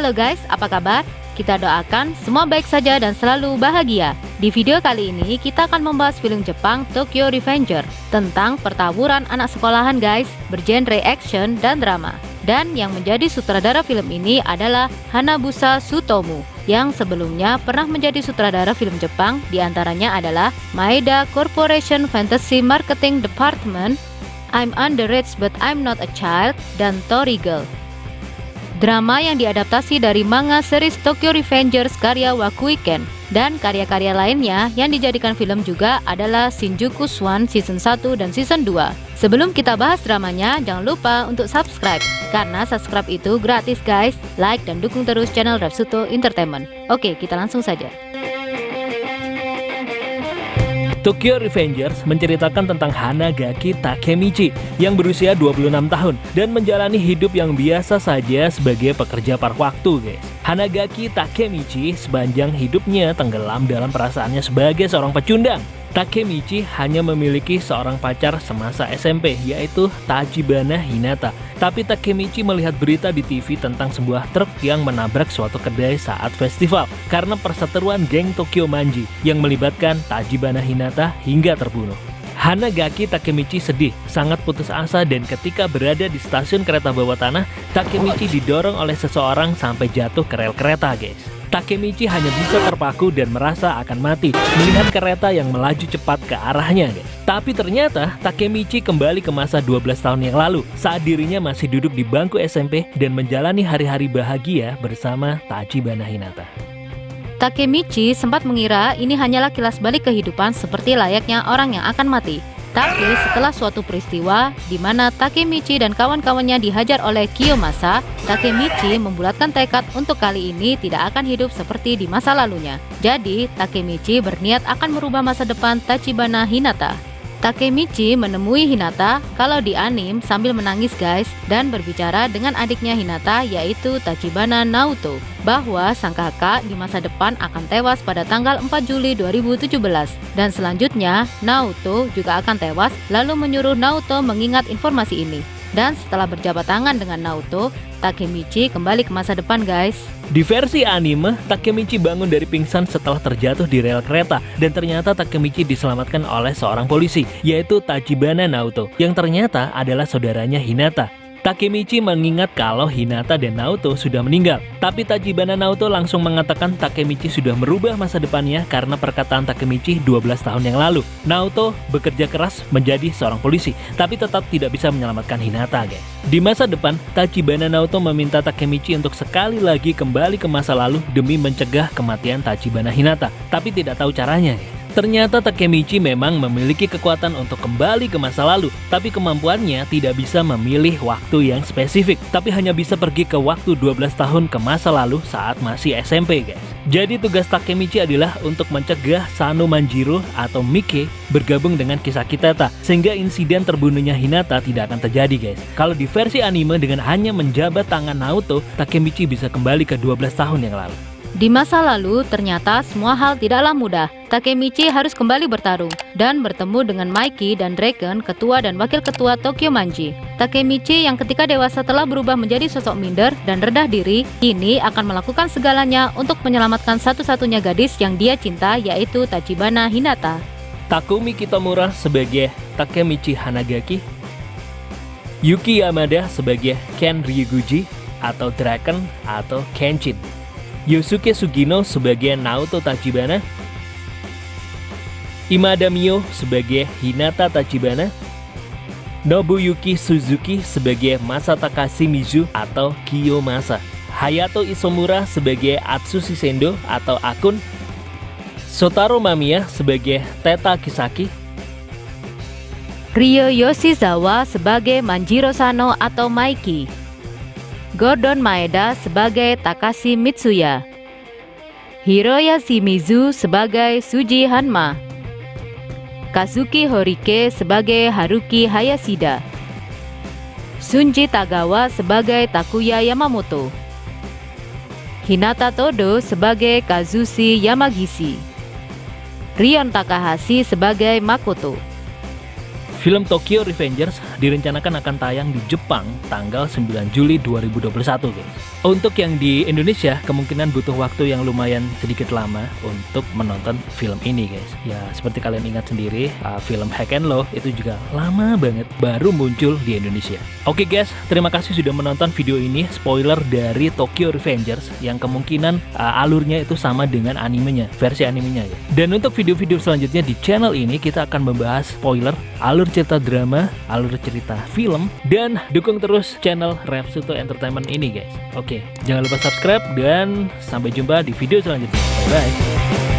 Halo guys, apa kabar? Kita doakan semua baik saja dan selalu bahagia. Di video kali ini kita akan membahas film Jepang Tokyo Revenger tentang pertawuran anak sekolahan guys, bergenre action dan drama. Dan yang menjadi sutradara film ini adalah Hanabusa Tsutomu yang sebelumnya pernah menjadi sutradara film Jepang, diantaranya adalah Maeda Corporation Fantasy Marketing Department, I'm Underage But I'm Not a Child, dan Torigel. Drama yang diadaptasi dari manga series Tokyo Revengers karya Wakuiken, dan karya-karya lainnya yang dijadikan film juga adalah Shinjuku Swan Season 1 dan Season 2. Sebelum kita bahas dramanya, jangan lupa untuk subscribe, karena subscribe itu gratis guys. Like dan dukung terus channel Rapsuto Entertainment. Oke, kita langsung saja. Tokyo Revengers menceritakan tentang Hanagaki Takemichi yang berusia 26 tahun dan menjalani hidup yang biasa saja sebagai pekerja paruh waktu guys. Hanagaki Takemichi sepanjang hidupnya tenggelam dalam perasaannya sebagai seorang pecundang. Takemichi hanya memiliki seorang pacar semasa SMP, yaitu Tachibana Hinata. Tapi Takemichi melihat berita di TV tentang sebuah truk yang menabrak suatu kedai saat festival karena perseteruan geng Tokyo Manji yang melibatkan Tachibana Hinata hingga terbunuh. Hanagaki Takemichi sedih, sangat putus asa, dan ketika berada di stasiun kereta bawah tanah, Takemichi didorong oleh seseorang sampai jatuh ke rel kereta guys. Takemichi hanya bisa terpaku dan merasa akan mati melihat kereta yang melaju cepat ke arahnya guys. Tapi ternyata Takemichi kembali ke masa 12 tahun yang lalu saat dirinya masih duduk di bangku SMP dan menjalani hari-hari bahagia bersama Tachibana Hinata. Takemichi sempat mengira ini hanyalah kilas balik kehidupan seperti layaknya orang yang akan mati. Tapi setelah suatu peristiwa di mana Takemichi dan kawan-kawannya dihajar oleh Kiyomasa, Takemichi membulatkan tekad untuk kali ini tidak akan hidup seperti di masa lalunya. Jadi, Takemichi berniat akan merubah masa depan Tachibana Hinata. Takemichi menemui Hinata kalau di anime sambil menangis guys, dan berbicara dengan adiknya Hinata yaitu Tachibana Naoto bahwa sang kakak di masa depan akan tewas pada tanggal 4 Juli 2017 dan selanjutnya Naoto juga akan tewas, lalu menyuruh Naoto mengingat informasi ini. Dan setelah berjabat tangan dengan Naoto, Takemichi kembali ke masa depan guys. Di versi anime, Takemichi bangun dari pingsan setelah terjatuh di rel kereta dan ternyata Takemichi diselamatkan oleh seorang polisi yaitu Tachibana Naoto yang ternyata adalah saudaranya Hinata. Takemichi mengingat kalau Hinata dan Naoto sudah meninggal, tapi Tachibana Naoto langsung mengatakan Takemichi sudah merubah masa depannya karena perkataan Takemichi 12 tahun yang lalu. Naoto bekerja keras menjadi seorang polisi, tapi tetap tidak bisa menyelamatkan Hinata guys. Di masa depan, Tachibana Naoto meminta Takemichi untuk sekali lagi kembali ke masa lalu demi mencegah kematian Tachibana Hinata, tapi tidak tahu caranya guys. Ternyata Takemichi memang memiliki kekuatan untuk kembali ke masa lalu, tapi kemampuannya tidak bisa memilih waktu yang spesifik, tapi hanya bisa pergi ke waktu 12 tahun ke masa lalu saat masih SMP guys. Jadi tugas Takemichi adalah untuk mencegah Sano Manjiro atau Mike bergabung dengan kisah Kitata, sehingga insiden terbunuhnya Hinata tidak akan terjadi guys. Kalau di versi anime dengan hanya menjabat tangan Naoto, Takemichi bisa kembali ke 12 tahun yang lalu. Di masa lalu, ternyata semua hal tidaklah mudah. Takemichi harus kembali bertarung dan bertemu dengan Mikey dan Draken, ketua dan wakil ketua Tokyo Manji. Takemichi yang ketika dewasa telah berubah menjadi sosok minder dan rendah diri, kini akan melakukan segalanya untuk menyelamatkan satu-satunya gadis yang dia cinta, yaitu Tachibana Hinata. Takumi Kitamura sebagai Takemichi Hanagaki, Yuki Yamada sebagai Ken Ryuguchi atau Draken atau Kenshin, Yosuke Sugino sebagai Naoto Tachibana, Imada Mio sebagai Hinata Tachibana, Nobuyuki Suzuki sebagai Masataka Shimizu atau Kiyomasa, Hayato Isomura sebagai Atsushi Sendo atau Akun, Shotaro Mamiya sebagai Teta Kisaki, Ryo Yoshizawa sebagai Manjiro Sano atau Mikey, Gordon Maeda sebagai Takashi Mitsuya, Hiroya Shimizu sebagai Suji Hanma, Kazuki Horike sebagai Haruki Hayashida, Shunji Tagawa sebagai Takuya Yamamoto, Hinata Todo sebagai Kazushi Yamagishi, Rion Takahashi sebagai Makoto. Film Tokyo Revengers direncanakan akan tayang di Jepang tanggal 9 Juli 2021 guys. Untuk yang di Indonesia kemungkinan butuh waktu yang lumayan sedikit lama untuk menonton film ini guys. Ya seperti kalian ingat sendiri, film Hack and Law itu juga lama banget baru muncul di Indonesia. Oke guys, terima kasih sudah menonton video ini, spoiler dari Tokyo Revengers yang kemungkinan alurnya itu sama dengan animenya, versi animenya ya. Dan untuk video-video selanjutnya di channel ini kita akan membahas spoiler, alur cerita drama, alur cerita film, dan dukung terus channel Repsuto Entertainment ini guys. Oke, jangan lupa subscribe dan sampai jumpa di video selanjutnya. Bye bye.